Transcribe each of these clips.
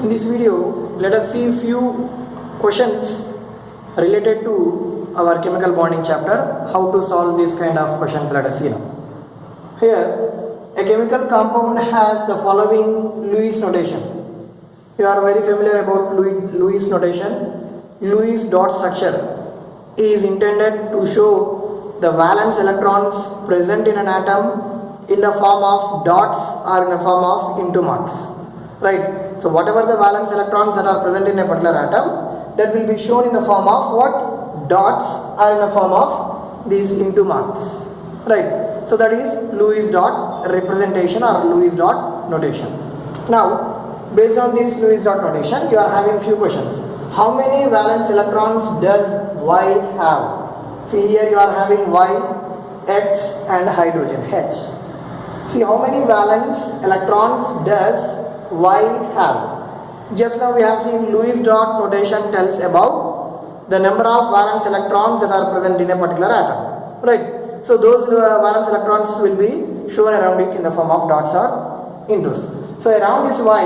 In this video, let us see few questions related to our chemical bonding chapter. How to solve these kind of questions, let us see now. Here, a chemical compound has the following Lewis notation. You are very familiar about Lewis notation. Lewis dot structure is intended to show the valence electrons present in an atom in the form of dots or in the form of into marks. Right? So whatever the valence electrons that are present in a particular atom, that will be shown in the form of what? Dots or in the form of these into marks. Right? So that is Lewis dot representation or Lewis dot notation. Now, based on this Lewis dot notation, you are having few questions. How many valence electrons does Y have? See, here you are having Y, X and hydrogen, H. See, how many valence electrons does Y have? Just now we have seen Lewis dot notation tells about the number of valence electrons that are present in a particular atom. Right? So those valence electrons will be shown around it in the form of dots or intos. So around this Y,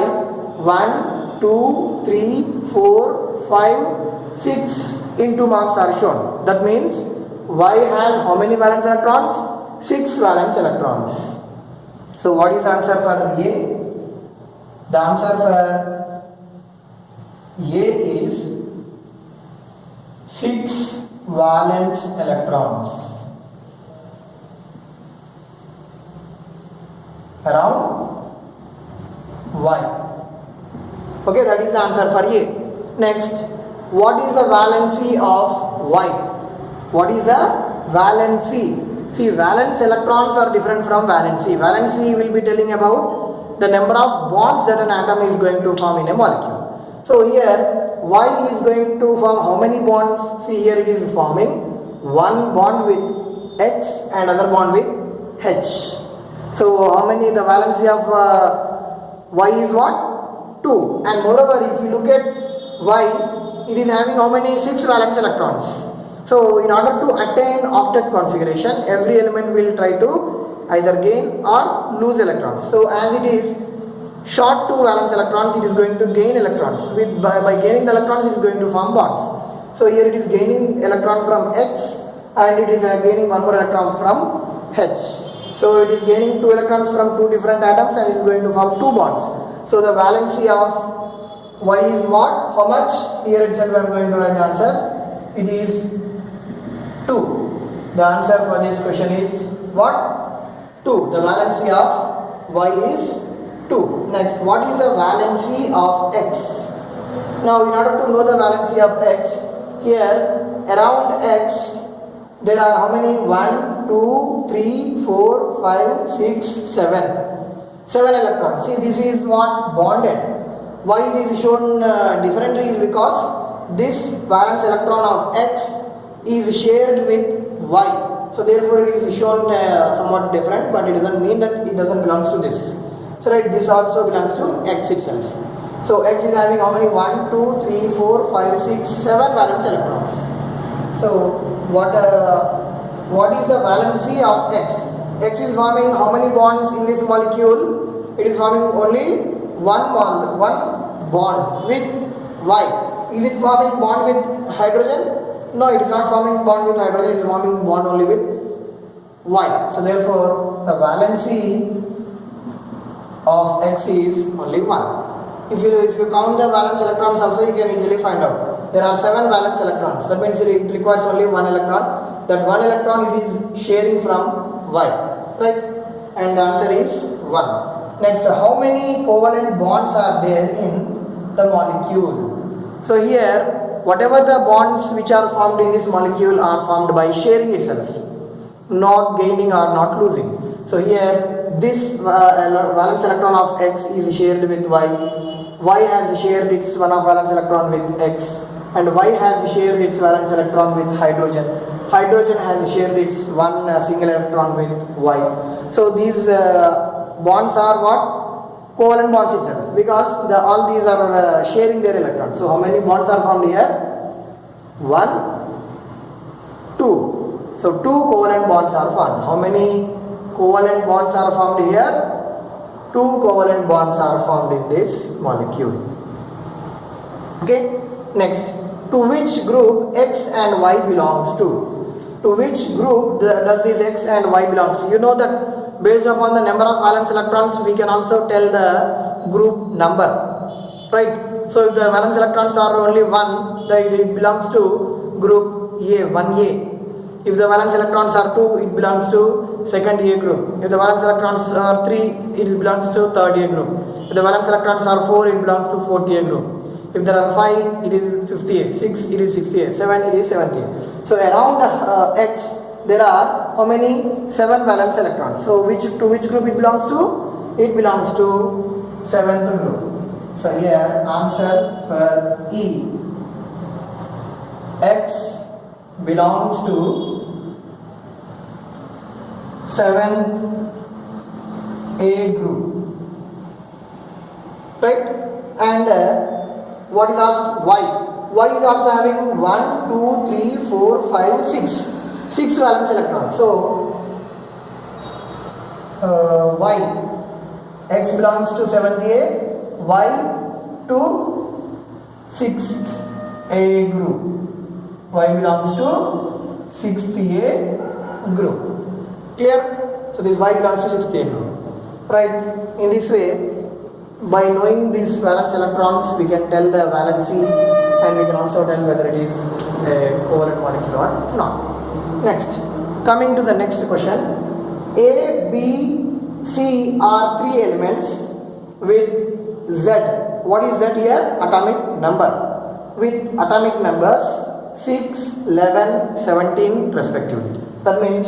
1, 2, 3, 4, 5, 6 into marks are shown. That means Y has how many valence electrons? 6 valence electrons. So what is the answer for A? The answer for A is 6 valence electrons around Y. Okay, that is the answer for A. Next, what is the valency of Y? What is the valency? See, valence electrons are different from valency. Valency will be telling about the number of bonds that an atom is going to form in a molecule. So here, Y is going to form how many bonds? See, here it is forming one bond with X and other bond with H. So how many, the valency of Y is what? 2. And moreover, if you look at Y, it is having how many? 6 valence electrons. So in order to attain octet configuration, every element will try to either gain or lose electrons. So as it is short 2 valence electrons, it is going to gain electrons. By gaining the electrons, it is going to form bonds. So here it is gaining electron from X and it is gaining one more electron from H. So it is gaining 2 electrons from 2 different atoms and it is going to form 2 bonds. So the valency of Y is what? How much? Here itself I am going to write the answer. It is 2. The answer for this question is what? 2. The valency of Y is 2. Next, what is the valency of X? Now, in order to know the valency of X, here around X there are how many? 1, 2, 3, 4, 5, 6, 7. 7 electrons. See, this is what? Bonded. Why it is shown differently is because this valence electron of X is shared with Y. So therefore it is shown somewhat different, but it doesn't mean that it doesn't belongs to this. So right, this also belongs to X itself. So X is having how many? 1, 2, 3, 4, 5, 6, 7 valence electrons. So what is the valency of X? X is forming how many bonds in this molecule? It is forming only one bond with Y. Is it forming bond with hydrogen? No, it is not forming bond with hydrogen, it is forming bond only with Y. So therefore, the valency of X is only 1. If you count the valence electrons also, you can easily find out. There are 7 valence electrons. That means it requires only 1 electron. That 1 electron it is sharing from Y. Right? And the answer is 1. Next, how many covalent bonds are there in the molecule? So here, whatever the bonds which are formed in this molecule are formed by sharing itself, not gaining or not losing. So here this valence electron of X is shared with Y. Y has shared its one of valence electron with X, and Y has shared its valence electron with hydrogen. Hydrogen has shared its one single electron with Y. So these bonds are what? Covalent bonds itself, because all these are sharing their electrons. So how many bonds are formed here? 1, 2. So 2 covalent bonds are formed. How many covalent bonds are formed here? 2 covalent bonds are formed in this molecule. Okay, next, to which group X and Y belongs to? To which group does this X and Y belongs to? You know that based upon the number of valence electrons, we can also tell the group number, right? So if the valence electrons are only 1, then it belongs to group A, 1A. If the valence electrons are 2, it belongs to second A group. If the valence electrons are 3, it belongs to third A group. If the valence electrons are 4, it belongs to fourth A group. If there are 5, it is 50A. 6, it is 60A. 7, it is 70A. So around X, there are how many? 7 valence electrons. So to which group it belongs to? It belongs to 7th group. So here answer for E. X belongs to 7th A group, right? And what is asked? Y. Y is also having 1, 2, 3, 4, 5, 6. 6 valence electrons. So Y. X belongs to 7th A, Y to 6th A group. Y belongs to 6th A group. Clear? So this Y belongs to 6th A group. Right? In this way, by knowing these valence electrons, we can tell the valency, and we can also tell whether it is a covalent molecule or not. Next, coming to the next question. A, B, C are 3 elements with Z. What is Z here? Atomic number. With atomic numbers 6, 11, 17 respectively. That means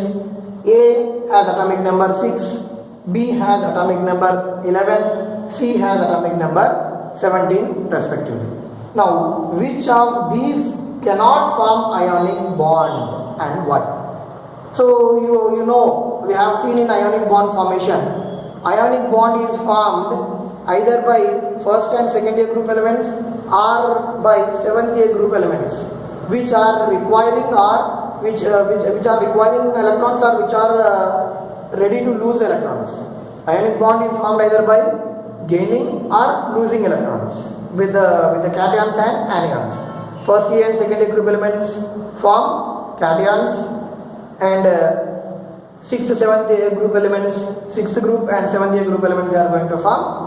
A has atomic number 6, B has atomic number 11, C has atomic number 17 respectively. Now, which of these cannot form ionic bond and why? So you know, we have seen in ionic bond formation, ionic bond is formed either by first and second A group elements or by 7th A group elements, which are requiring or which are requiring electrons or which are ready to lose electrons. Ionic bond is formed either by gaining or losing electrons with the cations and anions. First A and second A group elements form cations, and 6th, 7th A group elements, 6th group and 7th A group elements, they are going to form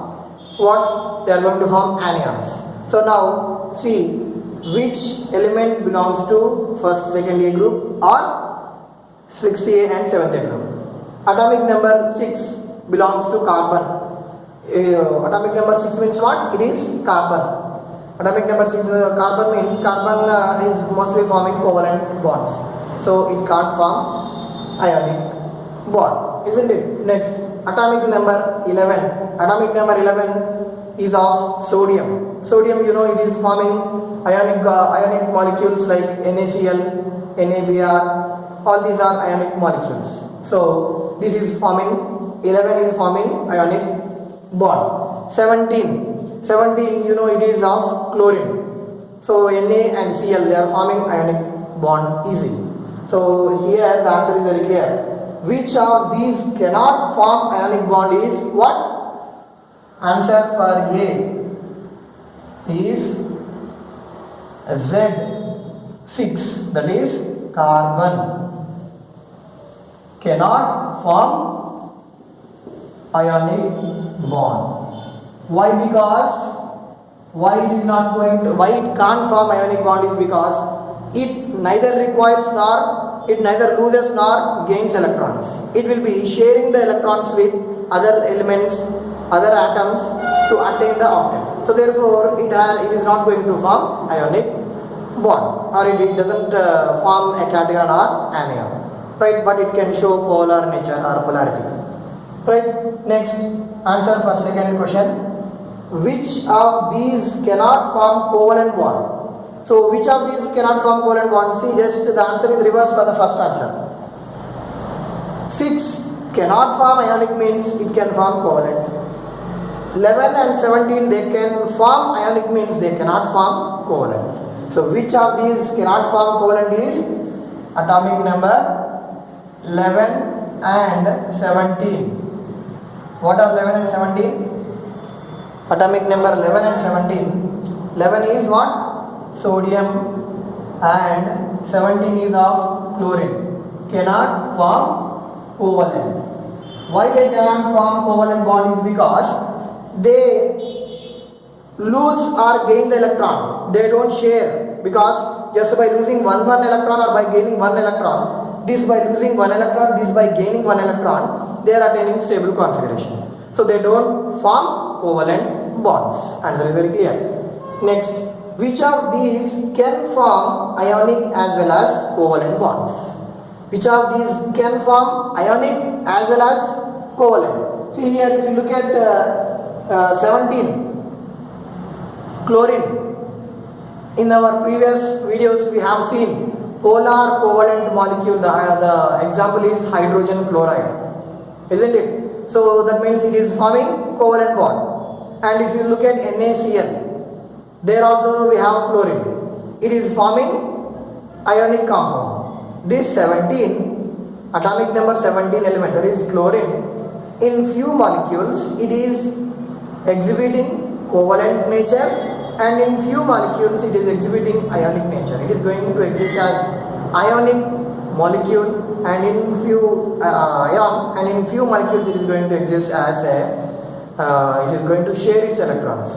what? They are going to form anions. So now see which element belongs to first, second A group or 6th A and 7th A group. Atomic number 6 belongs to carbon. Atomic number 6 means what? It is carbon. Atomic number 6 carbon means carbon is mostly forming covalent bonds. So it can't form ionic bond, isn't it? Next, atomic number 11. Atomic number 11 is of sodium. Sodium, you know, it is forming ionic molecules like NaCl, NaBr. All these are ionic molecules. So this is forming, 11 is forming ionic bond. 17, you know, it is of chlorine. So Na and Cl, they are forming ionic bond easily. So here the answer is very clear. Which of these cannot form ionic bond is what? Answer for A is Z6, that is carbon. Cannot form ionic bond. Why? Because why it can't form ionic bond is because it neither requires nor it neither loses nor gains electrons. It will be sharing the electrons with other elements, other atoms to attain the octet. So therefore it is not going to form ionic bond, or it doesn't form a cation or anion, right? But it can show polar nature or polarity, right? Next, answer for second question. Which of these cannot form covalent bond? So which of these cannot form covalent bond? See, just the answer is reversed for the first answer. 6 cannot form ionic means it can form covalent. 11 and 17 they can form ionic means they cannot form covalent. So which of these cannot form covalent is atomic number 11 and 17. What are 11 and 17? Atomic number 11 and 17 11 is what? Sodium, and 17 is of chlorine. Cannot form covalent. Why they cannot form covalent bond is because they lose or gain the electron. They don't share, because just by losing one electron or by gaining one electron, this by losing one electron, this by gaining one electron, they are attaining stable configuration. So they don't form covalent bonds. Answer is very clear. Next, which of these can form ionic as well as covalent bonds? Which of these can form ionic as well as covalent? See here, if you look at 17, chlorine. In our previous videos we have seen polar covalent molecule. The example is hydrogen chloride, isn't it? So that means it is forming covalent bond. And if you look at NaCl, there also we have chlorine. It is forming ionic compound. This 17, atomic number 17 element, that is chlorine, in few molecules it is exhibiting covalent nature, and in few molecules it is exhibiting ionic nature. It is going to exist as ionic molecule, and in few ion, and in few molecules it is going to exist as it is going to share its electrons.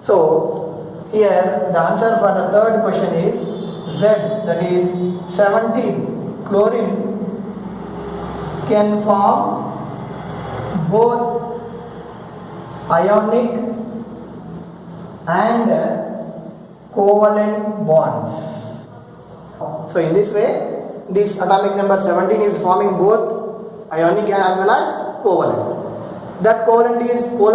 So here the answer for the third question is Z, that is 17. Chlorine can form both ionic and covalent bonds. So in this way, this atomic number 17 is forming both ionic as well as covalent. That covalent is polar